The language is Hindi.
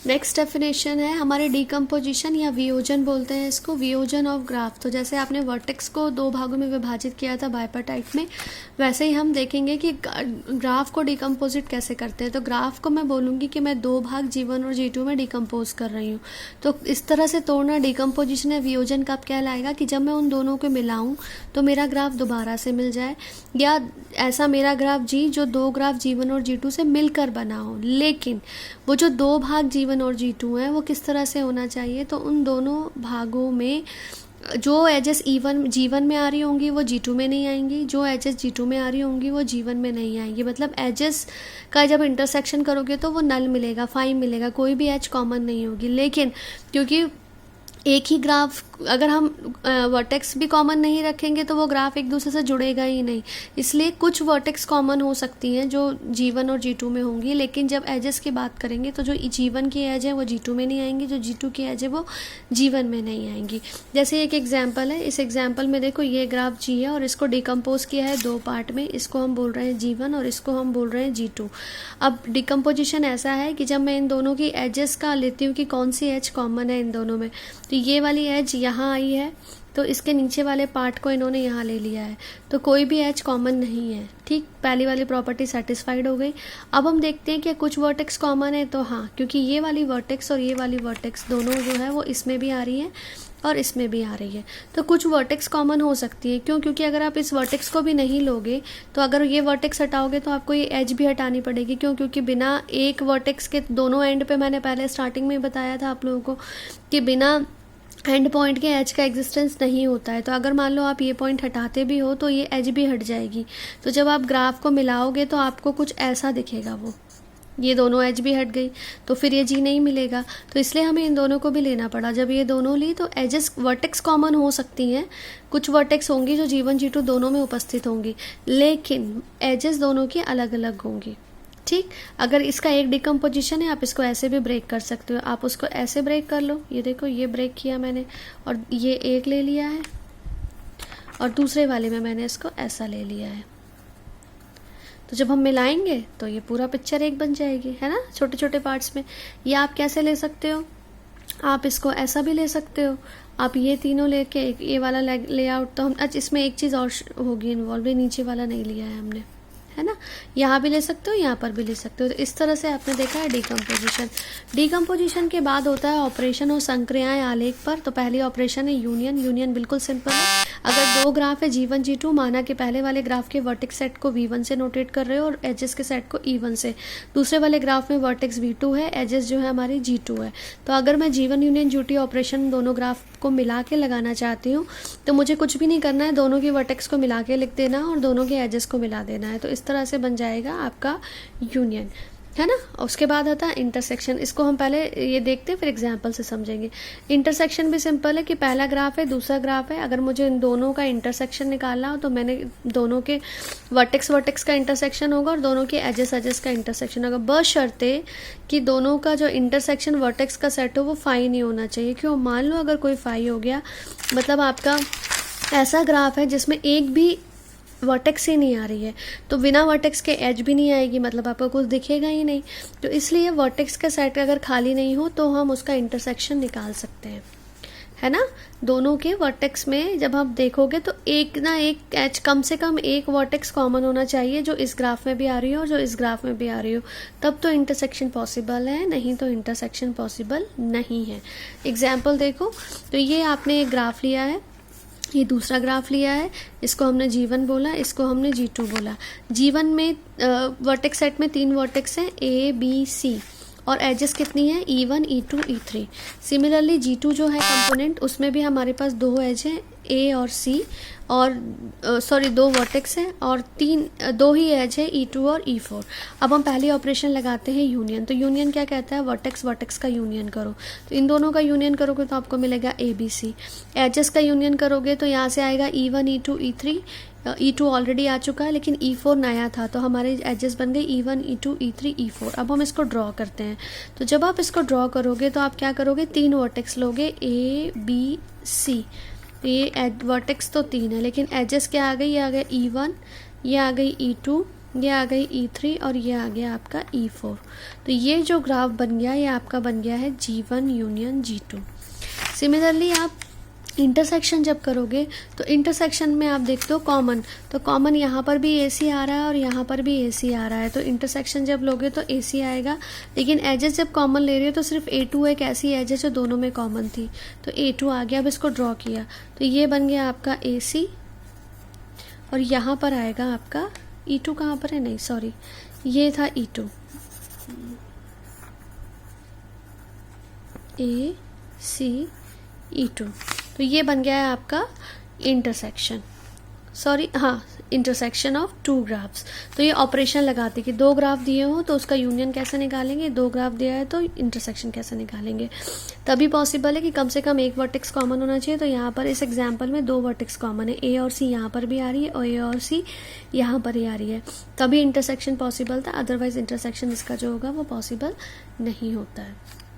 नेक्स्ट डेफिनेशन है हमारे डिकम्पोजिशन या वियोजन बोलते हैं इसको, वियोजन ऑफ ग्राफ। तो जैसे आपने वर्टेक्स को दो भागों में विभाजित किया था बाइपार्टाइट में, वैसे ही हम देखेंगे कि ग्राफ को डिकम्पोजिट कैसे करते हैं। तो ग्राफ को मैं बोलूँगी कि मैं दो भाग G1 और G2 में डिकम्पोज कर रही हूँ। तो इस तरह से तोड़ना डिकम्पोजिशन या वियोजन कब कहलाएगा कि जब मैं उन दोनों को मिलाऊँ तो मेरा ग्राफ दोबारा से मिल जाए, या ऐसा मेरा ग्राफ G जो दो ग्राफ G1 और G2 से मिलकर बना हो। लेकिन वो जो दो भाग G1 और G2 हैं वो किस तरह से होना चाहिए, तो उन दोनों भागों में जो एजेस G1 में आ रही होंगी वो G2 में नहीं आएंगी, जो एजेस G2 में आ रही होंगी वो G1 में नहीं आएंगी। मतलब एजेस का जब इंटरसेक्शन करोगे तो वो नल मिलेगा, फाइव मिलेगा, कोई भी एज कॉमन नहीं होगी। लेकिन क्योंकि एक ही ग्राफ, अगर हम वर्टेक्स भी कॉमन नहीं रखेंगे तो वो ग्राफ एक दूसरे से जुड़ेगा ही नहीं, इसलिए कुछ वर्टेक्स कॉमन हो सकती हैं जो G1 और G2 में होंगी। लेकिन जब एजेस की बात करेंगे तो जो G1 की एज है वो G2 में नहीं आएंगी, जो G2 की एज है वो G1 में नहीं आएंगी। जैसे एक एग्जाम्पल है, इस एग्जाम्पल में देखो ये ग्राफ G है और इसको डिकम्पोज किया है दो पार्ट में, इसको हम बोल रहे हैं G1 और इसको हम बोल रहे हैं G2। अब डिकम्पोजिशन ऐसा है कि जब मैं इन दोनों की एजेस का लेती हूँ कि कौन सी एज कॉमन है इन दोनों में, तो ये वाली एज यहाँ आई है तो इसके नीचे वाले पार्ट को इन्होंने यहाँ ले लिया है, तो कोई भी एज कॉमन नहीं है। ठीक, पहली वाली प्रॉपर्टी सेटिस्फाइड हो गई। अब हम देखते हैं कि कुछ वर्टेक्स कॉमन है, तो हाँ, क्योंकि ये वाली वर्टेक्स और ये वाली वर्टेक्स दोनों जो है वो इसमें भी आ रही है और इसमें भी आ रही है, तो कुछ वर्टेक्स कॉमन हो सकती है। क्यों? क्योंकि अगर आप इस वर्टेक्स को भी नहीं लोगे तो अगर ये वर्टेक्स हटाओगे तो आपको ये एज भी हटानी पड़ेगी। क्यों? क्योंकि बिना एक वर्टेक्स के दोनों एंड पे, मैंने पहले स्टार्टिंग में बताया था आप लोगों को कि बिना एंड पॉइंट के एज का एग्जिस्टेंस नहीं होता है। तो अगर मान लो आप ये पॉइंट हटाते भी हो तो ये एज भी हट जाएगी। तो जब आप ग्राफ को मिलाओगे तो आपको कुछ ऐसा दिखेगा, वो ये दोनों एज भी हट गई तो फिर ये G नहीं मिलेगा। तो इसलिए हमें इन दोनों को भी लेना पड़ा। जब ये दोनों ली तो एजेस वर्टेक्स कॉमन हो सकती हैं, कुछ वर्टेक्स होंगी जो G1 G2 दोनों में उपस्थित होंगी, लेकिन एजेस दोनों की अलग अलग होंगी। ठीक, अगर इसका एक डिकम्पोजिशन है आप इसको ऐसे भी ब्रेक कर सकते हो, आप उसको ऐसे ब्रेक कर लो, ये देखो ये ब्रेक किया मैंने और ये एक ले लिया है और दूसरे वाले में मैंने इसको ऐसा ले लिया है। तो जब हम मिलाएंगे तो ये पूरा पिक्चर एक बन जाएगी, है ना, छोटे छोटे पार्ट्स में। ये आप कैसे ले सकते हो, आप इसको ऐसा भी ले सकते हो, आप ये तीनों लेके ये वाला लेआउट, तो हम अच्छा इसमें एक चीज़ और होगी इन्वॉल्व, ये नीचे वाला नहीं लिया है हमने, है ना, यहाँ भी ले सकते हो, यहाँ पर भी ले सकते हो। तो इस तरह से आपने देखा है डिकम्पोजिशन। डिकम्पोजिशन के बाद होता है ऑपरेशन और संक्रियाएं आलेख पर। तो पहली ऑपरेशन है यूनियन। यूनियन बिल्कुल सिंपल है। अगर दो ग्राफ है G1 G2, माना कि पहले वाले ग्राफ के वर्टेक्स सेट को V1 से नोटेट कर रहे हो और एजेस के सेट को E1 से, दूसरे वाले ग्राफ में वर्टेक्स V2 है, एजेस जो है हमारी G2 है। तो अगर मैं G1 यूनियन G2 ऑपरेशन दोनों ग्राफ को मिला के लगाना चाहती हूँ तो मुझे कुछ भी नहीं करना है, दोनों की वर्टेक्स को मिला के लिख देना और दोनों के एजेस को मिला देना है। तो इस तरह से बन जाएगा आपका यूनियन, है ना। उसके बाद आता है इंटरसेक्शन। इसको हम पहले ये देखते हैं फिर एग्जाम्पल से समझेंगे। इंटरसेक्शन भी सिंपल है कि पहला ग्राफ है, दूसरा ग्राफ है, अगर मुझे इन दोनों का इंटरसेक्शन निकालना हो तो मैंने दोनों के वर्टेक्स का इंटरसेक्शन होगा और दोनों के एजेस का इंटरसेक्शन होगा, बशर्ते कि दोनों का जो इंटरसेक्शन वर्टेक्स का सेट हो वो फाई नहीं होना चाहिए। क्यों? मान लो अगर कोई फाई हो गया, मतलब आपका ऐसा ग्राफ है जिसमें एक भी वर्टेक्स ही नहीं आ रही है, तो बिना वर्टेक्स के एज भी नहीं आएगी, मतलब आपको कुछ दिखेगा ही नहीं। तो इसलिए वर्टेक्स का सेट अगर खाली नहीं हो तो हम उसका इंटरसेक्शन निकाल सकते हैं, है ना। दोनों के वर्टेक्स में जब आप देखोगे तो एक ना एक एज, कम से कम एक वर्टेक्स कॉमन होना चाहिए जो इस ग्राफ में भी आ रही हो और जो इस ग्राफ में भी आ रही हो, तब तो इंटरसेक्शन पॉसिबल है, नहीं तो इंटरसेक्शन पॉसिबल नहीं है। एग्जाम्पल देखो, तो ये आपने एक ग्राफ लिया है, ये दूसरा ग्राफ लिया है, इसको हमने G1 बोला, इसको हमने G2 बोला। G1 में वर्टेक्स सेट में 3 वर्टेक्स हैं A B C और एजेस कितनी है E1 E2 E3। Similarly G2 जो है कंपोनेंट, उसमें भी हमारे पास 2 एज हैं A और C और 2 वर्टेक्स हैं और 2 ही एज है E2 और E4। अब हम पहली ऑपरेशन लगाते हैं यूनियन। तो यूनियन क्या कहता है, वर्टेक्स का यूनियन करो। तो इन दोनों का यूनियन करोगे तो आपको मिलेगा ABC। एजेस का यूनियन करोगे तो यहाँ से आएगा E1 E2 E3। E2 already आ चुका है लेकिन E4 नया था, तो हमारे एजेस बन गए E1 E2 E3 E4। अब हम इसको ड्रॉ करते हैं। तो जब आप इसको ड्रॉ करोगे तो आप क्या करोगे, 3 वर्टेक्स लोगे A B C। ये वर्टेक्स तो 3 है लेकिन एजेस क्या आ गई, ये आ गया E1, ये आ गई E2 ये आ गई E3 और ये आ गया आपका E4। तो ये जो ग्राफ बन गया ये आपका बन गया है G1 यूनियन G2। सिमिलरली आप इंटरसेक्शन जब करोगे तो इंटरसेक्शन में आप देखते हो कॉमन, तो कॉमन यहाँ पर भी AC आ रहा है और यहाँ पर भी AC आ रहा है, तो इंटरसेक्शन जब लोगे तो AC आएगा। लेकिन एजेस जब कॉमन ले रही हो तो सिर्फ A2 एक ऐसी एज है जो दोनों में कॉमन थी, तो A2 आ गया। अब इसको ड्रॉ किया तो ये बन गया आपका AC और यहाँ पर आएगा आपका E2 कहाँ पर है, नहीं सॉरी ये था E2, AC E2। तो ये बन गया है आपका इंटरसेक्शन, सॉरी हाँ इंटरसेक्शन ऑफ टू ग्राफ्स। तो ये ऑपरेशन लगाते कि दो ग्राफ दिए हो तो उसका यूनियन कैसे निकालेंगे, दो ग्राफ दिया है तो इंटरसेक्शन कैसे निकालेंगे। तभी पॉसिबल है कि कम से कम एक वर्टेक्स कॉमन होना चाहिए। तो यहाँ पर इस एग्जांपल में दो वर्टेक्स कॉमन है, A और C यहाँ पर भी आ रही है और A और C यहाँ पर ही आ रही है, तभी इंटरसेक्शन पॉसिबल था। अदरवाइज इंटरसेक्शन इसका जो होगा वो पॉसिबल नहीं होता है।